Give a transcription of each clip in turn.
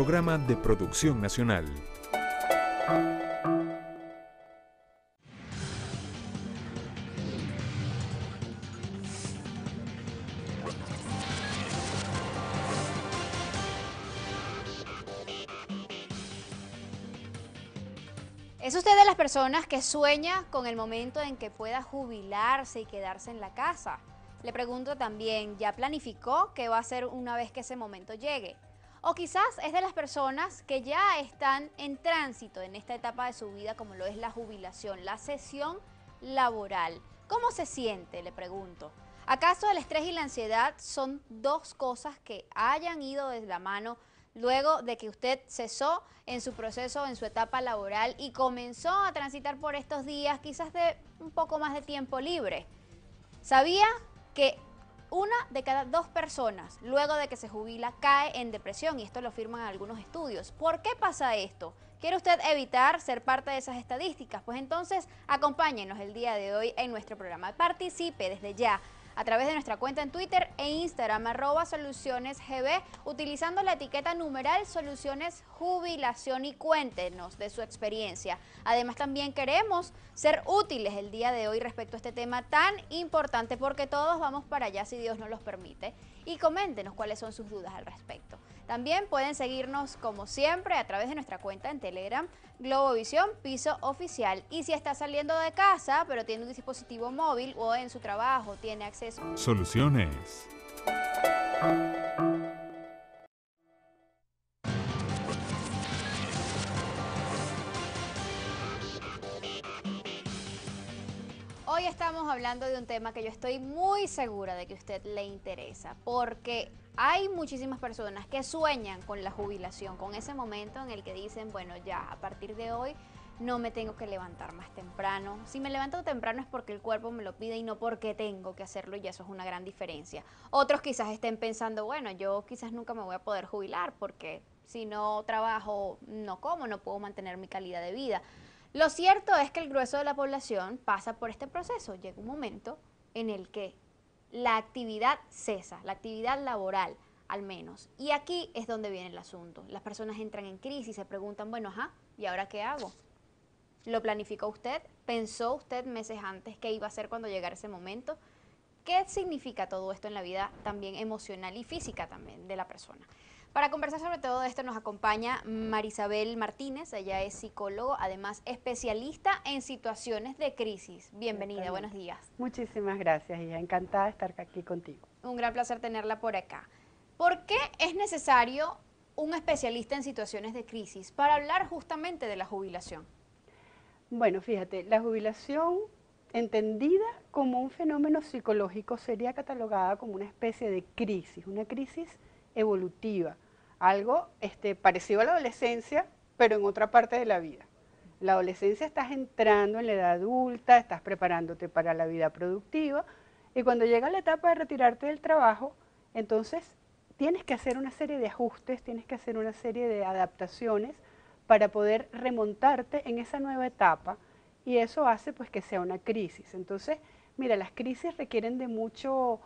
programa de Producción Nacional. ¿Es usted de las personas que sueña con el momento en que pueda jubilarse y quedarse en la casa? Le pregunto también, ¿ya planificó qué va a hacer una vez que ese momento llegue? O quizás es de las personas que ya están en tránsito en esta etapa de su vida, como lo es la jubilación, la cesión laboral. ¿Cómo se siente? Le pregunto. ¿Acaso el estrés y la ansiedad son dos cosas que hayan ido de la mano luego de que usted cesó en su proceso, en su etapa laboral y comenzó a transitar por estos días quizás de un poco más de tiempo libre? ¿Sabía que una de cada dos personas luego de que se jubila cae en depresión? Y esto lo afirman algunos estudios. ¿Por qué pasa esto? ¿Quiere usted evitar ser parte de esas estadísticas? Pues entonces acompáñenos el día de hoy en nuestro programa. Participe desde ya a través de nuestra cuenta en Twitter e Instagram, @solucionesgb, utilizando la etiqueta numeral Soluciones Jubilación, y cuéntenos de su experiencia. Además, también queremos ser útiles el día de hoy respecto a este tema tan importante, porque todos vamos para allá si Dios nos los permite. Y coméntenos cuáles son sus dudas al respecto. También pueden seguirnos, como siempre, a través de nuestra cuenta en Telegram, Globovisión Piso Oficial. Y si está saliendo de casa, pero tiene un dispositivo móvil o en su trabajo tiene acceso. Soluciones. Hoy estamos hablando de un tema que yo estoy muy segura de que a usted le interesa, porque hay muchísimas personas que sueñan con la jubilación, con ese momento en el que dicen, bueno, ya, a partir de hoy no me tengo que levantar más temprano. Si me levanto temprano es porque el cuerpo me lo pide y no porque tengo que hacerlo, y eso es una gran diferencia. Otros quizás estén pensando, bueno, yo quizás nunca me voy a poder jubilar porque si no trabajo, no como, no puedo mantener mi calidad de vida. Lo cierto es que el grueso de la población pasa por este proceso. Llega un momento en el que la actividad cesa, la actividad laboral al menos. Y aquí es donde viene el asunto. Las personas entran en crisis y se preguntan, bueno, ajá, ¿y ahora qué hago? ¿Lo planificó usted? ¿Pensó usted meses antes qué iba a hacer cuando llegara ese momento? ¿Qué significa todo esto en la vida también emocional y física también de la persona? Para conversar sobre todo esto nos acompaña Marisabel Martínez. Ella es psicólogo, además especialista en situaciones de crisis. Bienvenida, buenos días. Muchísimas gracias, hija. Encantada de estar aquí contigo. Un gran placer tenerla por acá. ¿Por qué es necesario un especialista en situaciones de crisis para hablar justamente de la jubilación? Bueno, fíjate, la jubilación entendida como un fenómeno psicológico sería catalogada como una especie de crisis, una crisis evolutiva, algo parecido a la adolescencia, pero en otra parte de la vida. En la adolescencia estás entrando en la edad adulta, estás preparándote para la vida productiva, y cuando llega la etapa de retirarte del trabajo, entonces tienes que hacer una serie de ajustes, tienes que hacer una serie de adaptaciones para poder remontarte en esa nueva etapa, y eso hace pues que sea una crisis. Entonces, mira, las crisis requieren de mucho,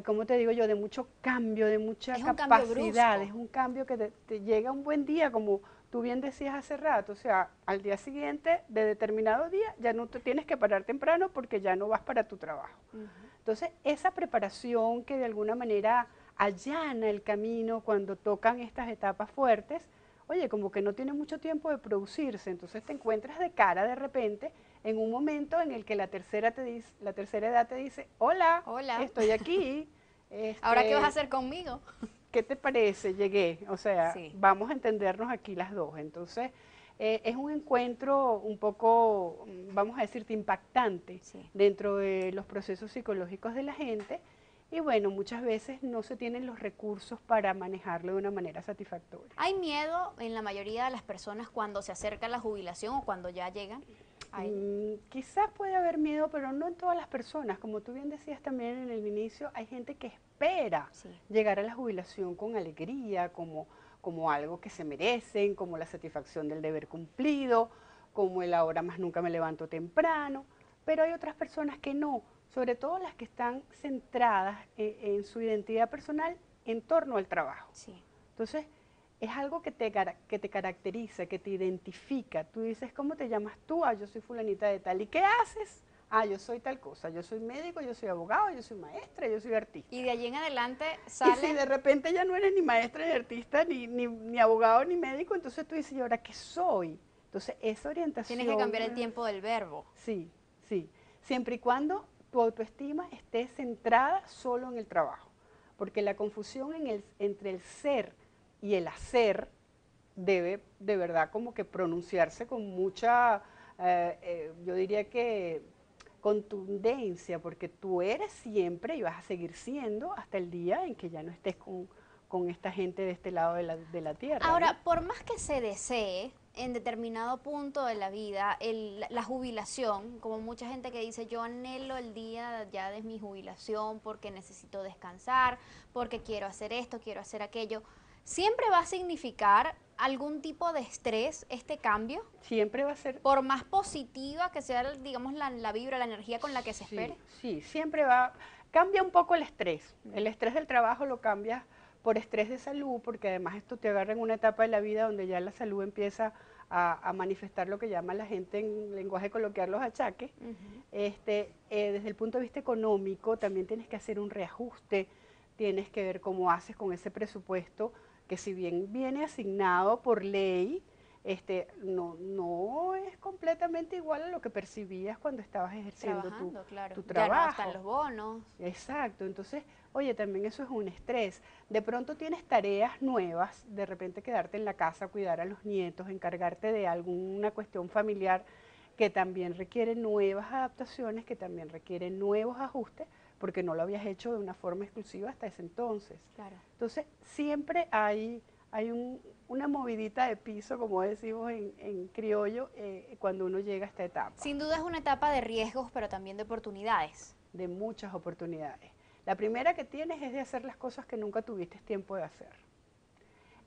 ¿cómo te digo yo? De mucho cambio, de mucha capacidad. Es un cambio que te llega un buen día, como tú bien decías hace rato, o sea, al día siguiente de determinado día ya no te tienes que parar temprano porque ya no vas para tu trabajo. Entonces, esa preparación que de alguna manera allana el camino cuando tocan estas etapas fuertes, oye, como que no tiene mucho tiempo de producirse, entonces te encuentras de cara de repente en un momento en el que la tercera edad te dice, hola, estoy aquí. ¿Ahora qué vas a hacer conmigo? ¿Qué te parece? Llegué, o sea, Sí. vamos a entendernos aquí las dos. Entonces, es un encuentro un poco, vamos a decirte, impactante, sí, dentro de los procesos psicológicos de la gente. Y bueno, muchas veces no se tienen los recursos para manejarlo de una manera satisfactoria. ¿Hay miedo en la mayoría de las personas cuando se acerca la jubilación o cuando ya llegan? Quizás puede haber miedo, pero no en todas las personas. Como tú bien decías también en el inicio, hay gente que espera llegar a la jubilación con alegría, como algo que se merecen, como la satisfacción del deber cumplido, como el ahora más nunca me levanto temprano. Pero hay otras personas que no, sobre todo las que están centradas en su identidad personal en torno al trabajo. Entonces, es algo que te caracteriza, que te identifica. Tú dices, ¿cómo te llamas tú? Ah, yo soy fulanita de tal. ¿Y qué haces? Ah, yo soy tal cosa. Yo soy médico, yo soy abogado, yo soy maestra, yo soy artista. Y de allí en adelante Y si sale, de repente ya no eres ni maestra, ni artista, ni abogado, ni médico, entonces tú dices, ¿y ahora qué soy? Entonces, esa orientación... tienes que cambiar el tiempo del verbo. Sí, sí. Siempre y cuando tu autoestima esté centrada solo en el trabajo. Porque la confusión entre el ser y el hacer debe de verdad como que pronunciarse con mucha, yo diría que contundencia, porque tú eres siempre y vas a seguir siendo hasta el día en que ya no estés con esta gente de este lado de la tierra, ¿no? Ahora, por más que se desee en determinado punto de la vida la jubilación, como mucha gente que dice yo anhelo el día ya de mi jubilación porque necesito descansar, porque quiero hacer esto, quiero hacer aquello, siempre va a significar algún tipo de estrés este cambio, Siempre va a ser... por más positiva que sea, digamos, la vibra, la energía con la que se espere. Sí, siempre va, cambia un poco el estrés. El estrés del trabajo lo cambias por estrés de salud, porque además esto te agarra en una etapa de la vida donde ya la salud empieza a manifestar lo que llama la gente en lenguaje coloquial los achaques. Desde el punto de vista económico también tienes que hacer un reajuste, tienes que ver cómo haces con ese presupuesto que si bien viene asignado por ley, no es completamente igual a lo que percibías cuando estabas ejerciendo Trabajando, claro. tu Ya no trabajo. están los bonos. Exacto, entonces, oye, también eso es un estrés. De pronto tienes tareas nuevas, de repente quedarte en la casa, cuidar a los nietos, encargarte de alguna cuestión familiar que también requiere nuevas adaptaciones, que también requiere nuevos ajustes, porque no lo habías hecho de una forma exclusiva hasta ese entonces. Claro. Entonces, siempre hay una movidita de piso, como decimos en criollo, cuando uno llega a esta etapa. Sin duda es una etapa de riesgos, pero también de oportunidades. De muchas oportunidades. La primera que tienes es de hacer las cosas que nunca tuviste tiempo de hacer.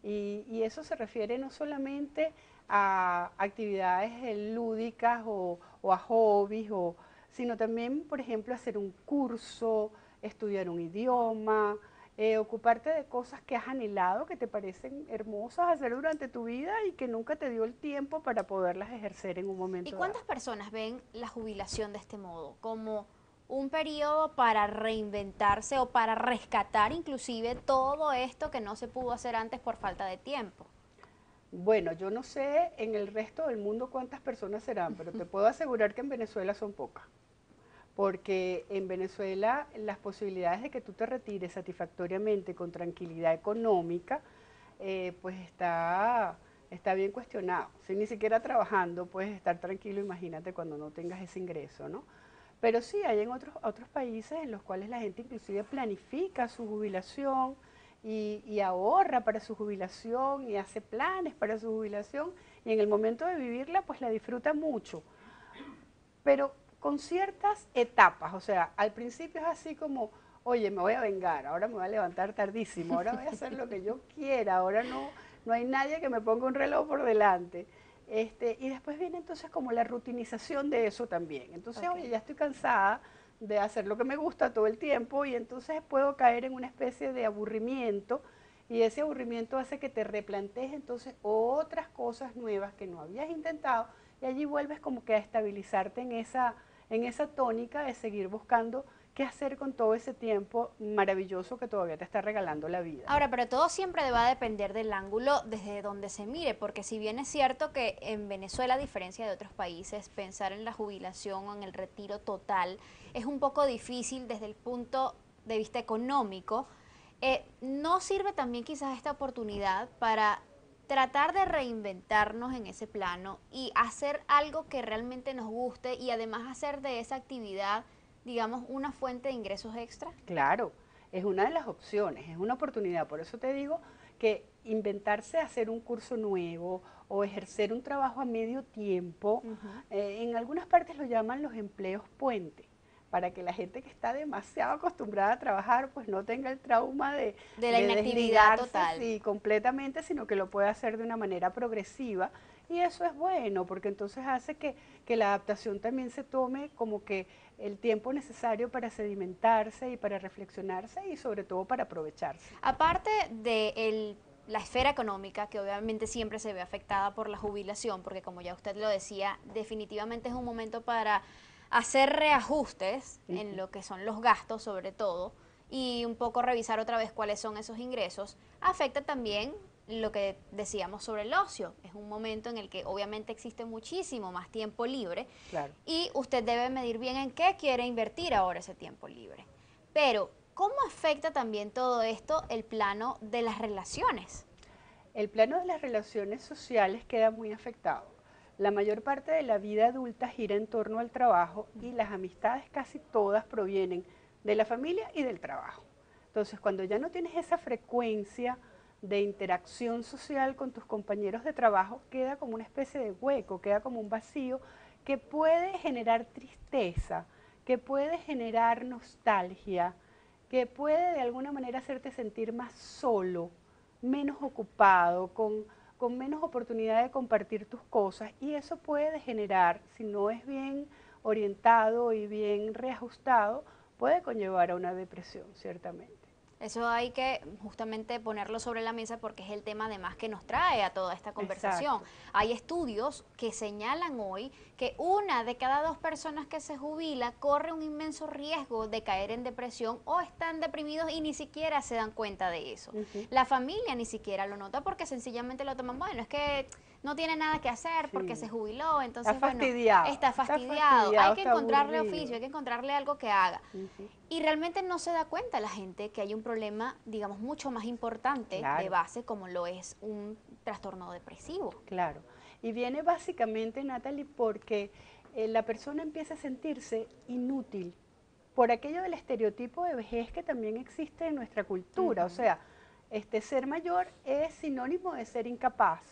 Y eso se refiere no solamente a actividades lúdicas o a hobbies, sino también, por ejemplo, hacer un curso, estudiar un idioma, ocuparte de cosas que has anhelado, que te parecen hermosas hacer durante tu vida y que nunca te dio el tiempo para poderlas ejercer en un momento ¿Y dado. cuántas personas ven la jubilación de este modo? Como un periodo para reinventarse o para rescatar inclusive todo esto que no se pudo hacer antes por falta de tiempo. Bueno, yo no sé en el resto del mundo cuántas personas serán, pero te puedo asegurar que en Venezuela son pocas. Porque en Venezuela las posibilidades de que tú te retires satisfactoriamente con tranquilidad económica, pues está bien cuestionado. Si ni siquiera trabajando puedes estar tranquilo, imagínate cuando no tengas ese ingreso, ¿no? Pero sí, hay en otros países en los cuales la gente inclusive planifica su jubilación y ahorra para su jubilación y hace planes para su jubilación y en el momento de vivirla pues la disfruta mucho. Pero con ciertas etapas, o sea, al principio es así como, oye, me voy a vengar, ahora me voy a levantar tardísimo, ahora voy a hacer lo que yo quiera, ahora no hay nadie que me ponga un reloj por delante. Y después viene entonces como la rutinización de eso también. Entonces, Okay. oye, ya estoy cansada de hacer lo que me gusta todo el tiempo y entonces puedo caer en una especie de aburrimiento y ese aburrimiento hace que te replantees entonces otras cosas nuevas que no habías intentado y allí vuelves como que a estabilizarte en esa tónica de seguir buscando qué hacer con todo ese tiempo maravilloso que todavía te está regalando la vida. Ahora, pero todo siempre va a depender del ángulo desde donde se mire, porque si bien es cierto que en Venezuela, a diferencia de otros países, pensar en la jubilación o en el retiro total es un poco difícil desde el punto de vista económico, ¿no sirve también quizás esta oportunidad para tratar de reinventarnos en ese plano y hacer algo que realmente nos guste y además hacer de esa actividad, digamos, una fuente de ingresos extra? Claro, es una de las opciones, es una oportunidad. Por eso te digo que inventarse hacer un curso nuevo o ejercer un trabajo a medio tiempo, en algunas partes lo llaman los empleos puente, para que la gente que está demasiado acostumbrada a trabajar pues no tenga el trauma De la de inactividad desligarse total. sí, completamente, sino que lo pueda hacer de una manera progresiva. Y eso es bueno, porque entonces hace que la adaptación también se tome como que el tiempo necesario para sedimentarse y para reflexionarse y sobre todo para aprovecharse. Aparte del la esfera económica, que obviamente siempre se ve afectada por la jubilación, porque como ya usted lo decía, definitivamente es un momento para hacer reajustes en lo que son los gastos sobre todo, y un poco revisar otra vez cuáles son esos ingresos, afecta también lo que decíamos sobre el ocio. Es un momento en el que obviamente existe muchísimo más tiempo libre, Claro. y usted debe medir bien en qué quiere invertir ahora ese tiempo libre. Pero, ¿cómo afecta también todo esto el plano de las relaciones? El plano de las relaciones sociales queda muy afectado. La mayor parte de la vida adulta gira en torno al trabajo y las amistades casi todas provienen de la familia y del trabajo. Entonces, cuando ya no tienes esa frecuencia de interacción social con tus compañeros de trabajo, queda como una especie de hueco, queda como un vacío que puede generar tristeza, que puede generar nostalgia, que puede de alguna manera hacerte sentir más solo, menos ocupado, con menos oportunidad de compartir tus cosas, y eso puede generar, si no es bien orientado y bien reajustado, puede conllevar a una depresión, ciertamente. Eso hay que justamente ponerlo sobre la mesa porque es el tema además que nos trae a toda esta conversación. Exacto. Hay estudios que señalan hoy que 1 de cada 2 personas que se jubila corre un inmenso riesgo de caer en depresión o están deprimidos y ni siquiera se dan cuenta de eso. La familia ni siquiera lo nota porque sencillamente lo toman, bueno, es que no tiene nada que hacer porque se jubiló, entonces Está bueno, fastidiado, está está fastidiado. Hay que está encontrarle aburrido. oficio, hay que encontrarle algo que haga. Y realmente no se da cuenta la gente que hay un problema, digamos, mucho más importante de base, como lo es un trastorno depresivo. Claro. Y viene básicamente, Natalie, porque la persona empieza a sentirse inútil por aquello del estereotipo de vejez que también existe en nuestra cultura. O sea, ser mayor es sinónimo de ser incapaz,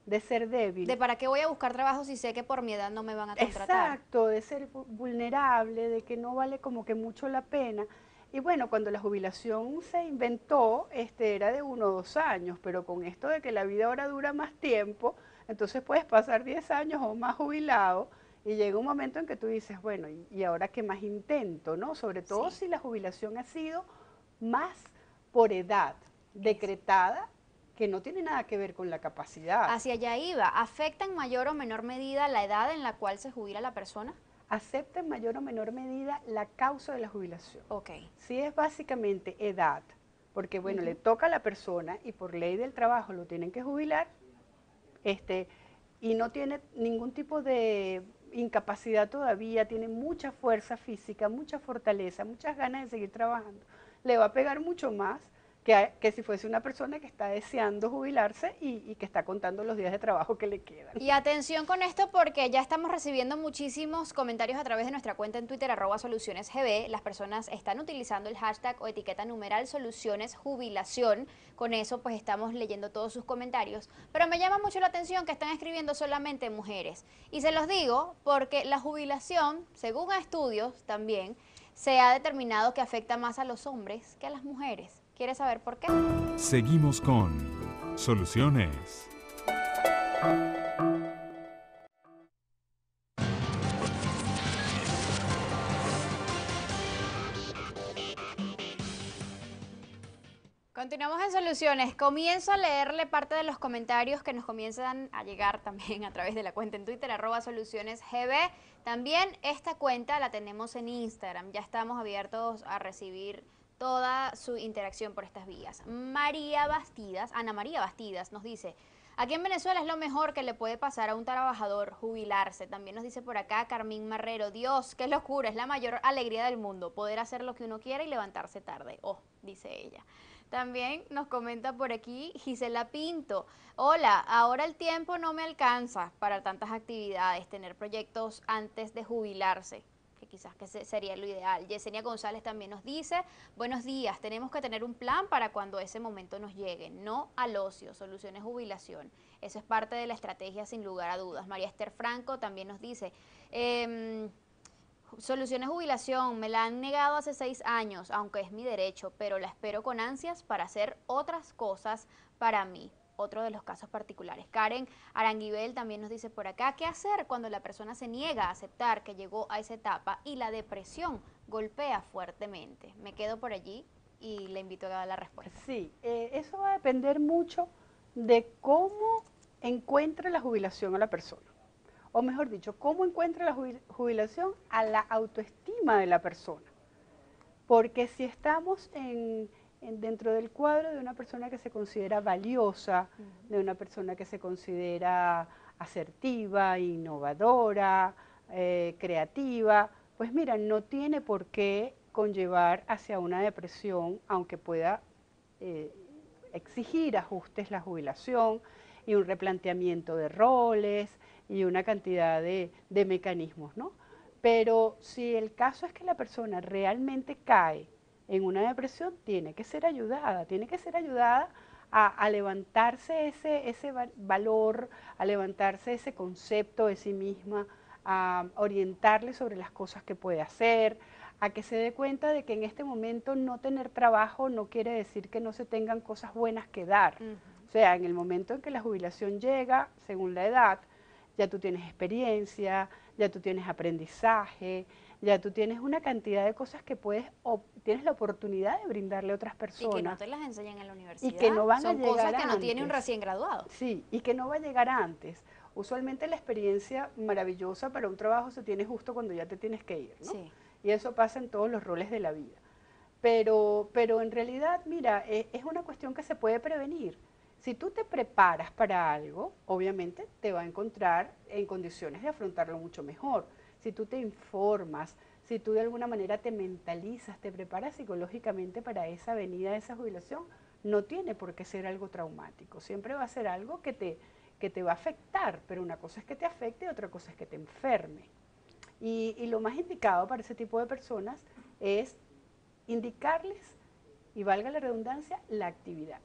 de ser débil. De para qué voy a buscar trabajo si sé que por mi edad no me van a contratar. Exacto, de ser vulnerable, de que no vale como que mucho la pena. Y bueno, cuando la jubilación se inventó, era de 1 o 2 años, pero con esto de que la vida ahora dura más tiempo, entonces puedes pasar 10 años o más jubilado y llega un momento en que tú dices, bueno, ¿y ahora qué más intento? ¿No? Sobre todo si la jubilación ha sido más por edad, decretada, que no tiene nada que ver con la capacidad. Hacia allá iba. ¿Afecta en mayor o menor medida la edad en la cual se jubila la persona? Acepta en mayor o menor medida la causa de la jubilación. Ok. Sí, es básicamente edad, porque bueno, le toca a la persona y por ley del trabajo lo tienen que jubilar, y no tiene ningún tipo de incapacidad todavía, tiene mucha fuerza física, mucha fortaleza, muchas ganas de seguir trabajando. Le va a pegar mucho más que si fuese una persona que está deseando jubilarse y que está contando los días de trabajo que le quedan. Y atención con esto porque ya estamos recibiendo muchísimos comentarios a través de nuestra cuenta en Twitter, @solucionesgb. Las personas están utilizando el hashtag o etiqueta numeral solucionesjubilación. Con eso pues estamos leyendo todos sus comentarios. Pero me llama mucho la atención que están escribiendo solamente mujeres. Y se los digo porque la jubilación, según estudios también, se ha determinado que afecta más a los hombres que a las mujeres. ¿Quieres saber por qué? Seguimos con Soluciones. Continuamos en Soluciones. Comienzo a leerle parte de los comentarios que nos comienzan a llegar también a través de la cuenta en Twitter, @solucionesgb. También esta cuenta la tenemos en Instagram. Ya estamos abiertos a recibir toda su interacción por estas vías. Ana María Bastidas nos dice: aquí en Venezuela es lo mejor que le puede pasar a un trabajador, jubilarse. También nos dice por acá Carmín Marrero: Dios, qué locura, es la mayor alegría del mundo, poder hacer lo que uno quiera y levantarse tarde. Oh, dice ella. También nos comenta por aquí Gisela Pinto: hola, ahora el tiempo no me alcanza para tantas actividades, tener proyectos antes de jubilarse, que quizás que sería lo ideal. Yesenia González también nos dice: buenos días, tenemos que tener un plan para cuando ese momento nos llegue, no al ocio, soluciones jubilación. Eso es parte de la estrategia sin lugar a dudas. María Esther Franco también nos dice: soluciones jubilación, me la han negado hace 6 años, aunque es mi derecho, pero la espero con ansias para hacer otras cosas para mí. Otro de los casos particulares. Karen Aranguibel también nos dice por acá: ¿qué hacer cuando la persona se niega a aceptar que llegó a esa etapa y la depresión golpea fuertemente? Me quedo por allí y le invito a dar la respuesta. Sí, eso va a depender mucho de cómo encuentra la jubilación a la persona. O mejor dicho, cómo encuentra la jubilación a la autoestima de la persona. Porque si estamos dentro del cuadro de una persona que se considera valiosa, de una persona que se considera asertiva, innovadora, creativa, pues mira, no tiene por qué conllevar hacia una depresión, aunque pueda exigir ajustes la jubilación y un replanteamiento de roles y una cantidad de mecanismos, ¿no? Pero si el caso es que la persona realmente cae en una depresión, tiene que ser ayudada a levantarse ese valor, a levantarse ese concepto de sí misma, a orientarle sobre las cosas que puede hacer, a que se dé cuenta de que en este momento no tener trabajo no quiere decir que no se tengan cosas buenas que dar. O sea, en el momento en que la jubilación llega, según la edad, ya tú tienes experiencia, ya tú tienes aprendizaje, ya tú tienes una cantidad de cosas que tienes la oportunidad de brindarle a otras personas. Y que no te las enseñan en la universidad. Y que no van a llegar Son cosas que no antes. tiene un recién graduado. Sí, y que no va a llegar antes. Usualmente la experiencia maravillosa para un trabajo se tiene justo cuando ya te tienes que ir, ¿no? Sí. Y eso pasa en todos los roles de la vida. Pero en realidad, mira, es una cuestión que se puede prevenir. Si tú te preparas para algo, obviamente te va a encontrar en condiciones de afrontarlo mucho mejor. Si tú te informas, si tú de alguna manera te mentalizas, te preparas psicológicamente para esa venida, esa jubilación, no tiene por qué ser algo traumático. Siempre va a ser algo que te va a afectar, pero una cosa es que te afecte y otra cosa es que te enferme. Y lo más indicado para ese tipo de personas es indicarles, y valga la redundancia, la actividad.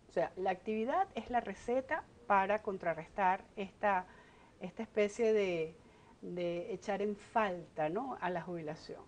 O sea, la actividad es la receta para contrarrestar esta especie de echar en falta, ¿no?, a la jubilación.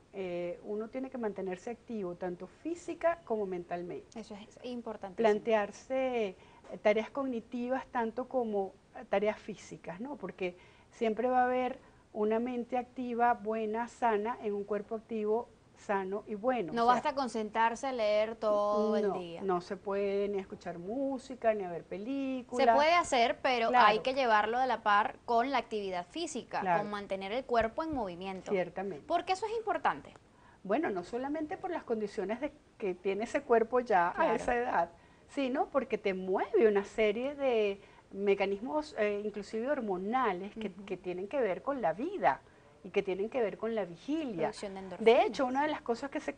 Uno tiene que mantenerse activo, tanto física como mentalmente. Eso es importantísimo. Plantearse tareas cognitivas tanto como tareas físicas, ¿no? Porque siempre va a haber una mente activa, buena, sana, en un cuerpo activo, sano y bueno. No basta con sentarse a leer todo el día. No se puede ni escuchar música, ni a ver películas. Se puede hacer, pero claro, hay que llevarlo de la par con la actividad física, claro, con mantener el cuerpo en movimiento. Ciertamente. ¿Por qué eso es importante? Bueno, no solamente por las condiciones que tiene ese cuerpo ya a esa edad, sino porque te mueve una serie de mecanismos inclusive hormonales que tienen que ver con la vida y que tienen que ver con la vigilia. De hecho, una de las cosas que se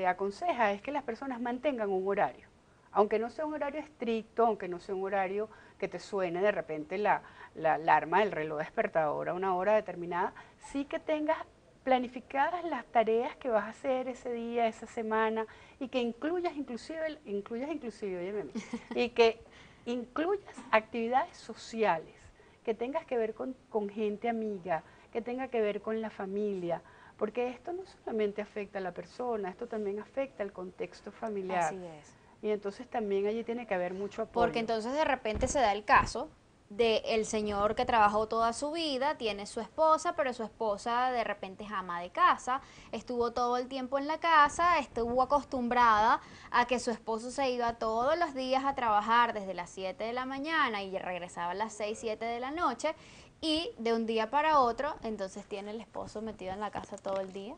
aconseja es que las personas mantengan un horario, aunque no sea un horario estricto, aunque no sea un horario que te suene de repente la alarma del reloj despertador a una hora determinada, sí que tengas planificadas las tareas que vas a hacer ese día, esa semana, y que incluyas inclusive óyeme, y que incluyas actividades sociales, que tengas que ver con gente amiga, que tenga que ver con la familia, porque esto no solamente afecta a la persona, esto también afecta al contexto familiar. Así es. Y entonces también allí tiene que haber mucho apoyo. Porque entonces de repente se da el caso del señor que trabajó toda su vida, tiene su esposa, pero su esposa de repente es ama de casa, estuvo todo el tiempo en la casa, estuvo acostumbrada a que su esposo se iba todos los días a trabajar desde las 7 de la mañana y regresaba a las 6, 7 de la noche, y de un día para otro, entonces tiene el esposo metido en la casa todo el día.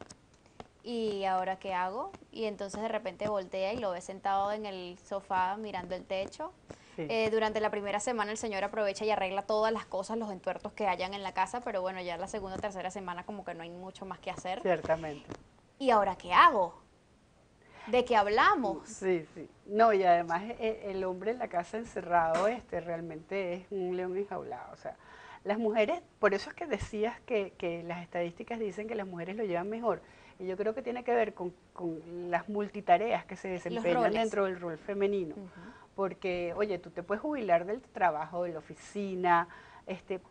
¿Y ahora qué hago? Y entonces de repente voltea y lo ve sentado en el sofá mirando el techo. Sí. Durante la primera semana el señor aprovecha y arregla todas las cosas, los entuertos que hayan en la casa, pero bueno, ya la segunda o tercera semana como que no hay mucho más que hacer. Ciertamente. ¿Y ahora qué hago? ¿De qué hablamos? Sí, sí. No, y además el hombre en la casa encerrado realmente es un león enjaulado. O sea, las mujeres, por eso es que decías que las estadísticas dicen que las mujeres lo llevan mejor. Y yo creo que tiene que ver con las multitareas que se desempeñan dentro del rol femenino. Porque, oye, tú te puedes jubilar del trabajo, de la oficina,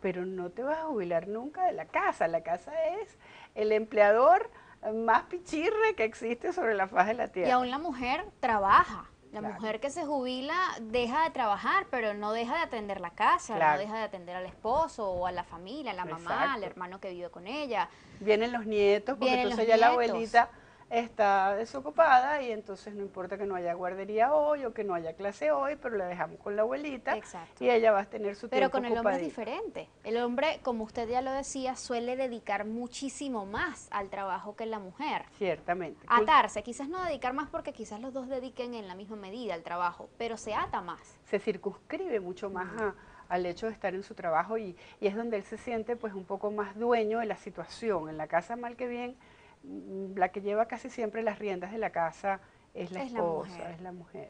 pero no te vas a jubilar nunca de la casa. La casa es el empleador más pichirre que existe sobre la faz de la tierra. Y aún la mujer trabaja. La mujer que se jubila deja de trabajar, pero no deja de atender la casa, no deja de atender al esposo o a la familia, a la mamá, al hermano que vive con ella. Vienen los nietos, porque entonces ya la abuelita está desocupada y entonces no importa que no haya guardería hoy o que no haya clase hoy, pero la dejamos con la abuelita Exacto. y ella va a tener su Pero tiempo con el hombre es ocupadita. diferente. El hombre, como usted ya lo decía, suele dedicar muchísimo más al trabajo que la mujer. Ciertamente. Atarse, quizás no dedicar más porque quizás los dos dediquen en la misma medida al trabajo, pero se ata más. Se circunscribe mucho más al hecho de estar en su trabajo y es donde él se siente pues un poco más dueño de la situación. En la casa, mal que bien, la que lleva casi siempre las riendas de la casa es la Es la esposa, mujer. es la mujer.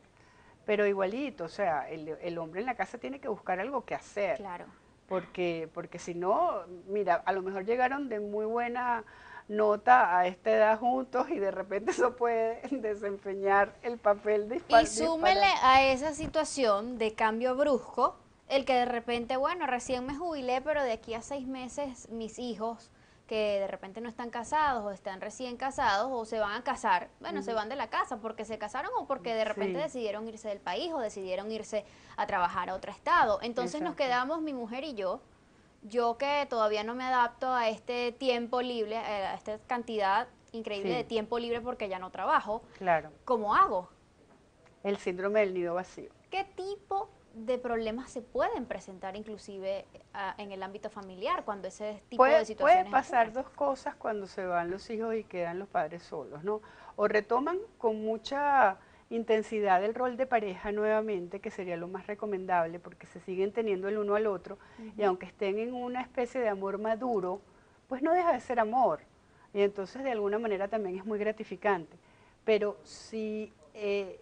Pero igualito, o sea, el hombre en la casa tiene que buscar algo que hacer. Claro. Porque si no, mira, a lo mejor llegaron de muy buena nota a esta edad juntos y de repente eso puede desempeñar el papel Y súmele disparar. a esa situación de cambio brusco, el que de repente, bueno, recién me jubilé, pero de aquí a 6 meses mis hijos, que de repente no están casados o están recién casados o se van a casar, bueno, se van de la casa porque se casaron o porque de repente Sí, decidieron irse del país o decidieron irse a trabajar a otro estado. Entonces nos exacto. quedamos mi mujer y yo que todavía no me adapto a este tiempo libre, a esta cantidad increíble de Sí, tiempo libre porque ya no trabajo. claro. ¿Cómo hago? El síndrome del nido vacío. ¿Qué tipo de problemas se pueden presentar inclusive en el ámbito familiar cuando ese tipo de Puede situaciones pasar ocurren? dos cosas cuando se van los hijos y quedan los padres solos, ¿no? O retoman con mucha intensidad el rol de pareja nuevamente, que sería lo más recomendable, porque se siguen teniendo el uno al otro, y Ujú. aunque estén en una especie de amor maduro, pues no deja de ser amor. Y entonces de alguna manera también es muy gratificante. Pero si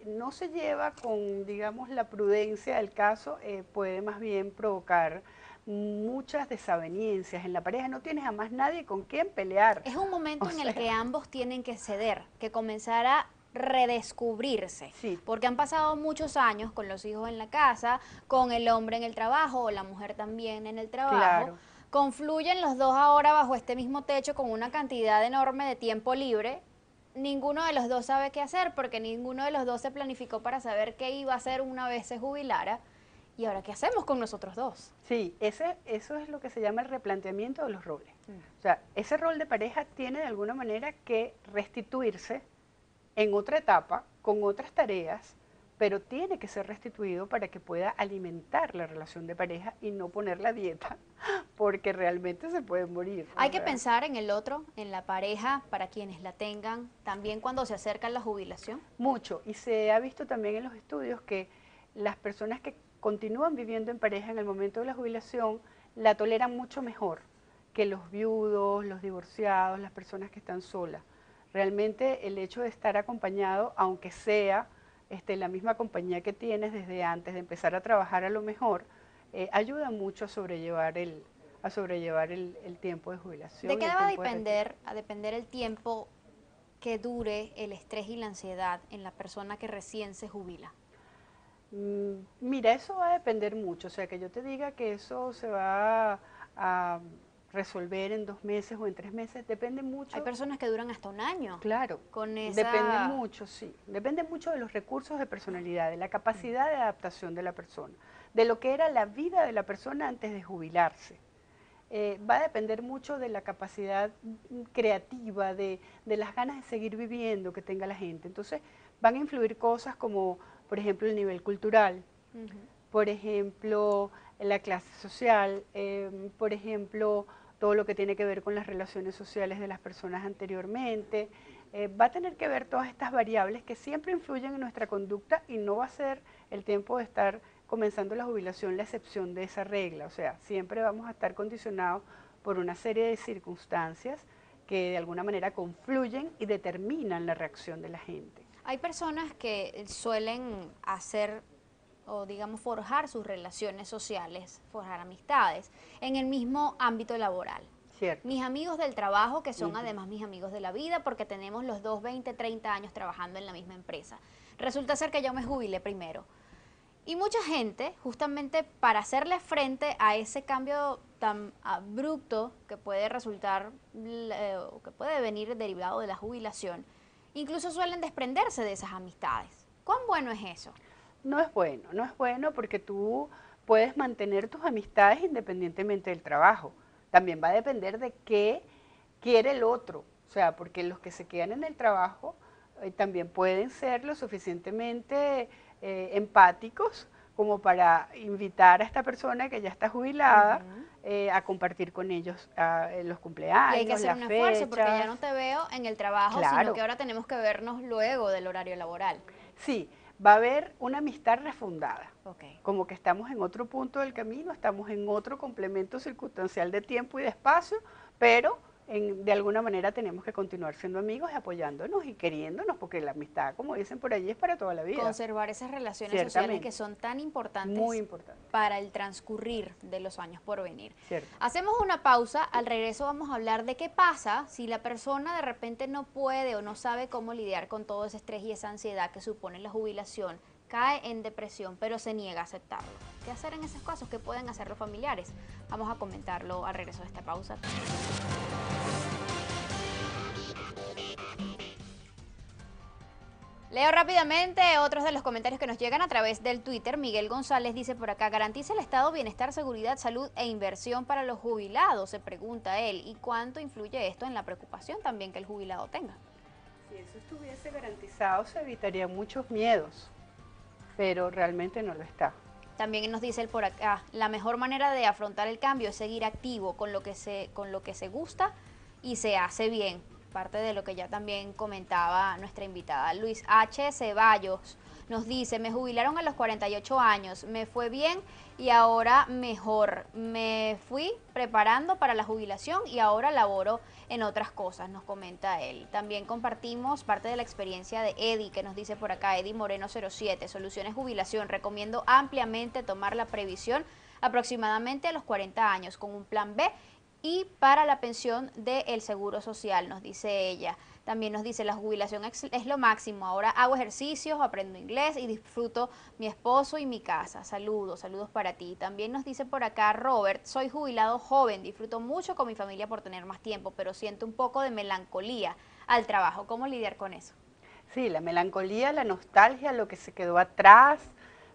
no se lleva con, digamos, la prudencia del caso, puede más bien provocar muchas desavenencias en la pareja, no tienes a más nadie con quien pelear. Es un O momento en el que sea, ambos tienen que ceder, que comenzar a redescubrirse, sí, porque han pasado muchos años con los hijos en la casa, con el hombre en el trabajo o la mujer también en el trabajo. claro, Confluyen los dos ahora bajo este mismo techo con una cantidad enorme de tiempo libre. Ninguno de los dos sabe qué hacer porque ninguno de los dos se planificó para saber qué iba a hacer una vez se jubilara. ¿Y ahora qué hacemos con nosotros dos? sí, eso es lo que se llama el replanteamiento de los roles. Mm. O sea, ese rol de pareja tiene de alguna manera que restituirse en otra etapa, con otras tareas, pero tiene que ser restituido para que pueda alimentar la relación de pareja y no poner la dieta, porque realmente se puede morir. O Hay que sea, pensar en el otro, en la pareja, para quienes la tengan, también cuando se acerca la jubilación. mucho. Y se ha visto también en los estudios que las personas que continúan viviendo en pareja en el momento de la jubilación la toleran mucho mejor que los viudos, los divorciados, las personas que están solas. Realmente el hecho de estar acompañado, aunque sea la misma compañía que tienes desde antes de empezar a trabajar a lo mejor, ayuda mucho a sobrellevar el tiempo de ¿De jubilación y qué el va tiempo de retiro. a depender el tiempo que dure el estrés y la ansiedad en la persona que recién se jubila? Mira, eso va a depender mucho, o sea, que yo te diga que eso se va a resolver en 2 meses o en 3 meses, depende Hay mucho, personas que duran hasta un año claro, con depende esa... mucho, sí, depende mucho de los recursos de personalidad, de la capacidad de adaptación de la persona, de lo que era la vida de la persona antes de jubilarse. Va a depender mucho de la capacidad creativa, de las ganas de seguir viviendo que tenga la gente. Entonces, van a influir cosas como, por ejemplo, el nivel cultural, Ujú. por ejemplo, la clase social, por ejemplo, todo lo que tiene que ver con las relaciones sociales de las personas anteriormente. Va a tener que ver todas estas variables que siempre influyen en nuestra conducta y no va a ser el tiempo de estar comenzando la jubilación la excepción de esa regla. O sea, siempre vamos a estar condicionados por una serie de circunstancias que de alguna manera confluyen y determinan la reacción de la gente. Hay personas que suelen hacer o digamos forjar sus relaciones sociales, forjar amistades en el mismo ámbito laboral. ¿Cierto? Mis amigos del trabajo, que son Ujú. además mis amigos de la vida, porque tenemos los dos 20, 30 años trabajando en la misma empresa. Resulta ser que yo me jubilé primero. Y mucha gente, justamente para hacerle frente a ese cambio tan abrupto que puede resultar, o que puede venir derivado de la jubilación, incluso suelen desprenderse de esas amistades. ¿Cuán bueno es eso? No es bueno, no es bueno porque tú puedes mantener tus amistades independientemente del trabajo. También va a depender de qué quiere el otro. O sea, porque los que se quedan en el trabajo también pueden ser lo suficientemente empáticos como para invitar a esta persona que ya está jubilada a compartir con ellos los Y hay que cumpleaños, hacer las un esfuerzo porque ya fechas. no te veo en el trabajo, sino Claro, que ahora tenemos que vernos luego del horario laboral. sí, va a haber una amistad refundada. Ok. Como que estamos en otro punto del camino, estamos en otro complemento circunstancial de tiempo y de espacio, pero de alguna manera tenemos que continuar siendo amigos y apoyándonos y queriéndonos, porque la amistad, como dicen por allí, es para toda la vida. Conservar esas relaciones sociales Ciertamente. que son tan importantes Muy importante. para el transcurrir de los años por venir. Cierto. Hacemos una pausa, al regreso vamos a hablar de qué pasa si la persona de repente no puede o no sabe cómo lidiar con todo ese estrés y esa ansiedad que supone la jubilación, cae en depresión, pero se niega a aceptarlo. ¿Qué hacer en esos casos? ¿Qué pueden hacer los familiares? Vamos a comentarlo al regreso de esta pausa. Leo rápidamente otros de los comentarios que nos llegan a través del Twitter. Miguel González dice por acá: garantiza el Estado bienestar, seguridad, salud e inversión para los jubilados, se pregunta él. ¿Y cuánto influye esto en la preocupación también que el jubilado tenga? Si eso estuviese garantizado, se evitarían muchos miedos, pero realmente no lo está. También nos dice él por acá: la mejor manera de afrontar el cambio es seguir activo con lo que se gusta y se hace bien. Parte de lo que ya también comentaba nuestra invitada. Luis H. Ceballos nos dice: me jubilaron a los 48 años, me fue bien y ahora mejor. Me fui preparando para la jubilación y ahora laboro en otras cosas, nos comenta él. También compartimos parte de la experiencia de Eddie, que nos dice por acá, Eddie Moreno 07, Soluciones Jubilación, recomiendo ampliamente tomar la previsión aproximadamente a los 40 años con un plan B y para la pensión del Seguro Social, nos dice ella. También nos dice: la jubilación es lo máximo, ahora hago ejercicios, aprendo inglés y disfruto mi esposo y mi casa. Saludos, saludos para ti. También nos dice por acá Robert: soy jubilado joven, disfruto mucho con mi familia por tener más tiempo, pero siento un poco de melancolía al trabajo. ¿Cómo lidiar con eso? Sí, la melancolía, la nostalgia, lo que se quedó atrás,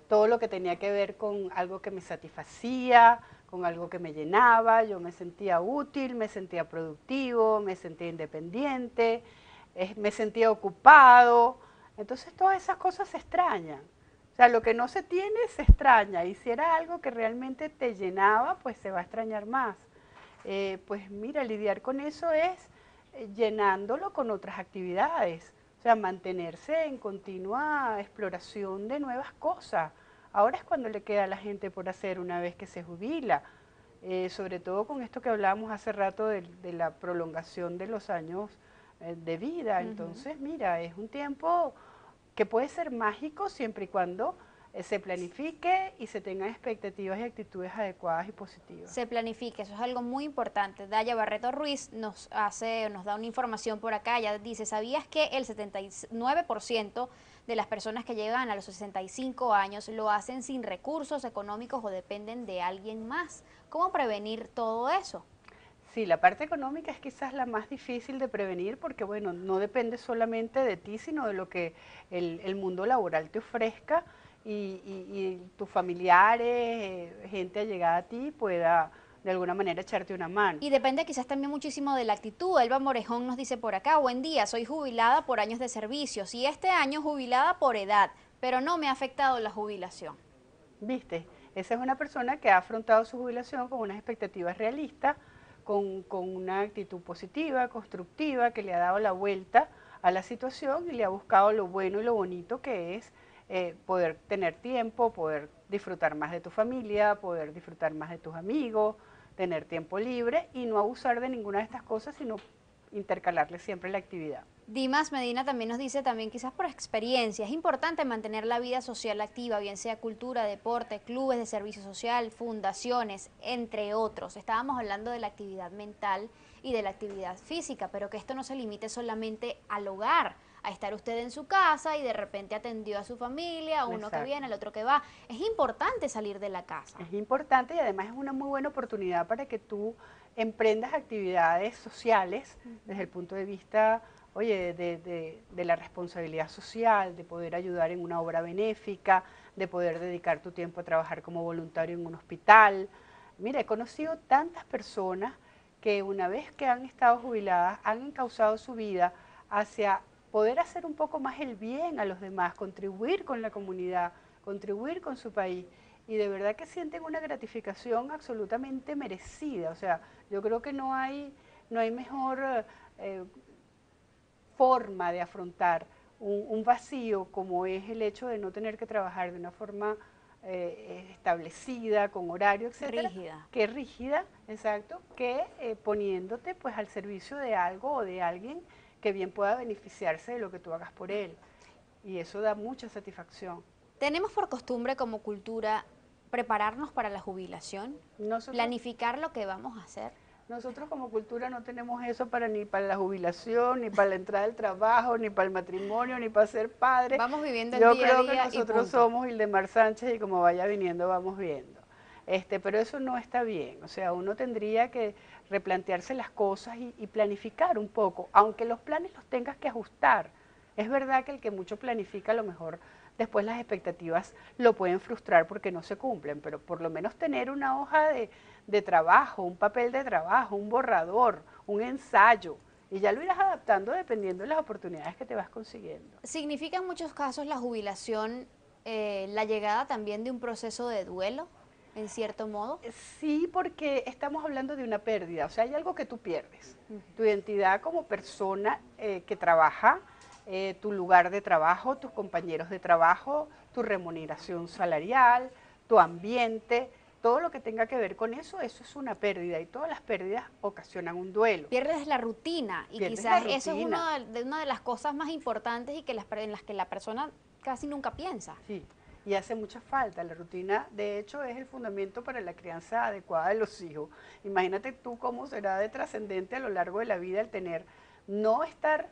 todo lo que tenía que ver con algo que me satisfacía, con algo que me llenaba, yo me sentía útil, me sentía productivo, me sentía independiente, me sentía ocupado. Entonces todas esas cosas se extrañan. O sea, lo que no se tiene se extraña, y si era algo que realmente te llenaba, pues se va a extrañar más. Pues mira, lidiar con eso es llenándolo con otras actividades, o sea, mantenerse en continua exploración de nuevas cosas. Ahora es cuando le queda a la gente por hacer una vez que se jubila, sobre todo con esto que hablábamos hace rato de la prolongación de los años de vida. Entonces, mira, es un tiempo que puede ser mágico siempre y cuando se planifique y se tengan expectativas y actitudes adecuadas y positivas. Se planifique, eso es algo muy importante. Daya Barreto Ruiz nos da una información por acá. Ella dice: ¿sabías que el 79% de las personas que llegan a los 65 años lo hacen sin recursos económicos o dependen de alguien más? ¿Cómo prevenir todo eso? Sí, la parte económica es quizás la más difícil de prevenir porque, bueno, no depende solamente de ti, sino de lo que el mundo laboral te ofrezca y tus familiares, gente allegada a ti pueda de alguna manera echarte una mano. Y depende quizás también muchísimo de la actitud. Elba Morejón nos dice por acá: buen día, soy jubilada por años de servicios y este año jubilada por edad, pero no me ha afectado la jubilación. ¿Viste? Esa es una persona que ha afrontado su jubilación con unas expectativas realistas, con una actitud positiva, constructiva, que le ha dado la vuelta a la situación y le ha buscado lo bueno y lo bonito que es poder tener tiempo, poder disfrutar más de tu familia, poder disfrutar más de tus amigos, tener tiempo libre y no abusar de ninguna de estas cosas, sino intercalarle siempre la actividad. Dimas Medina también nos dice, también quizás por experiencia, es importante mantener la vida social activa, bien sea cultura, deporte, clubes de servicio social, fundaciones, entre otros. Estábamos hablando de la actividad mental y de la actividad física, pero que esto no se limite solamente al hogar, a estar usted en su casa y de repente atendió a su familia, uno Exacto. que viene, el otro que va. Es importante salir de la casa. Es importante y además es una muy buena oportunidad para que tú emprendas actividades sociales desde el punto de vista, oye, de la responsabilidad social, de poder ayudar en una obra benéfica, de poder dedicar tu tiempo a trabajar como voluntario en un hospital. Mira, he conocido tantas personas que una vez que han estado jubiladas, han encauzado su vida hacia poder hacer un poco más el bien a los demás, contribuir con la comunidad, contribuir con su país. Y de verdad que sienten una gratificación absolutamente merecida. O sea, yo creo que no hay mejor forma de afrontar un vacío como es el hecho de no tener que trabajar de una forma establecida, con horario, etcétera, Rígida. que rígida, exacto, que poniéndote pues al servicio de algo o de alguien que bien pueda beneficiarse de lo que tú hagas por él. Y eso da mucha satisfacción. Tenemos por costumbre como cultura prepararnos para la jubilación, Nosotros, planificar lo que vamos a hacer. nosotros como cultura no tenemos eso ni para la jubilación, ni para la entrada al trabajo, ni para el matrimonio, ni para ser padre. Vamos viviendo el Yo día a creo que día y nosotros punto. somos Hildemar Sánchez y como vaya viniendo vamos viendo. Pero eso no está bien, o sea, uno tendría que replantearse las cosas y planificar un poco, aunque los planes los tengas que ajustar. Es verdad que el que mucho planifica a lo mejor después las expectativas lo pueden frustrar porque no se cumplen, pero por lo menos tener una hoja de trabajo, un papel de trabajo, un borrador, un ensayo, y ya lo irás adaptando dependiendo de las oportunidades que te vas consiguiendo. ¿Significa en muchos casos la jubilación la llegada también de un proceso de duelo, en cierto modo? Sí, porque estamos hablando de una pérdida, o sea, hay algo que tú pierdes, tu identidad como persona que trabaja, tu lugar de trabajo, tus compañeros de trabajo, tu remuneración salarial, tu ambiente, todo lo que tenga que ver con eso, eso es una pérdida y todas las pérdidas ocasionan un duelo. Pierdes la rutina y Pierdes la quizás eso es rutina. una de las cosas más importantes y que en las que la persona casi nunca piensa. Sí, y hace mucha falta. La rutina, de hecho, es el fundamento para la crianza adecuada de los hijos. Imagínate tú cómo será de trascendente a lo largo de la vida el tener, no estar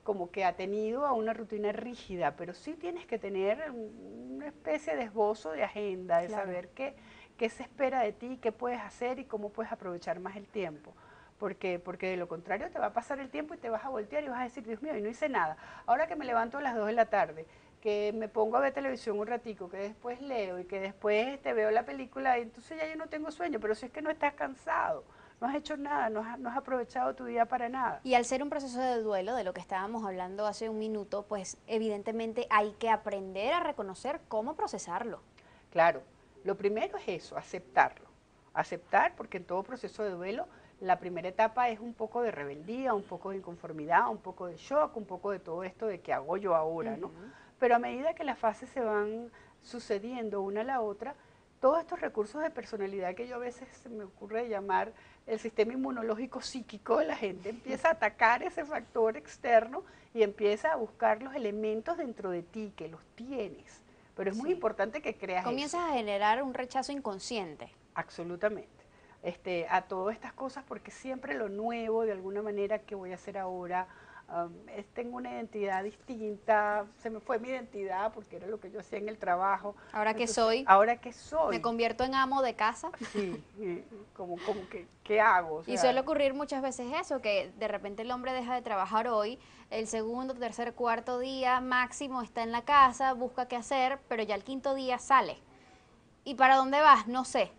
como que atenido a una rutina rígida, pero sí tienes que tener una especie de esbozo de agenda, de Claro. saber qué se espera de ti, qué puedes hacer y cómo puedes aprovechar más el tiempo. Porque de lo contrario te va a pasar el tiempo y te vas a voltear y vas a decir, Dios mío, y no hice nada. Ahora que me levanto a las 2 de la tarde, que me pongo a ver televisión un ratico, que después leo y que después te veo la película, y entonces ya yo no tengo sueño, pero si es que no estás cansado, no has hecho nada, no has aprovechado tu día para nada. Y al ser un proceso de duelo, de lo que estábamos hablando hace un minuto, pues evidentemente hay que aprender a reconocer cómo procesarlo. Claro, lo primero es eso, aceptarlo. Aceptar, porque en todo proceso de duelo, la primera etapa es un poco de rebeldía, un poco de inconformidad, un poco de shock, un poco de todo esto de qué hago yo ahora, ¿no? Pero a medida que las fases se van sucediendo una a la otra, todos estos recursos de personalidad que yo a veces se me ocurre llamar el sistema inmunológico psíquico, la gente empieza a atacar ese factor externo y empieza a buscar los elementos dentro de ti, que los tienes. Pero es muy Sí. importante que creas Comienzas eso. a generar un rechazo inconsciente. Absolutamente. A todas estas cosas, porque siempre lo nuevo, de alguna manera, ¿qué voy a hacer ahora? Tengo una identidad distinta, se me fue mi identidad porque era lo que yo hacía en el trabajo. Ahora que Entonces, soy, ¿ahora qué me soy? convierto en amo de casa. Sí, como que, ¿qué hago? O Y sea, suele ocurrir muchas veces eso, que de repente el hombre deja de trabajar hoy, el segundo, tercer, cuarto día máximo está en la casa, busca qué hacer, pero ya el quinto día sale. ¿Y para dónde vas? No sé.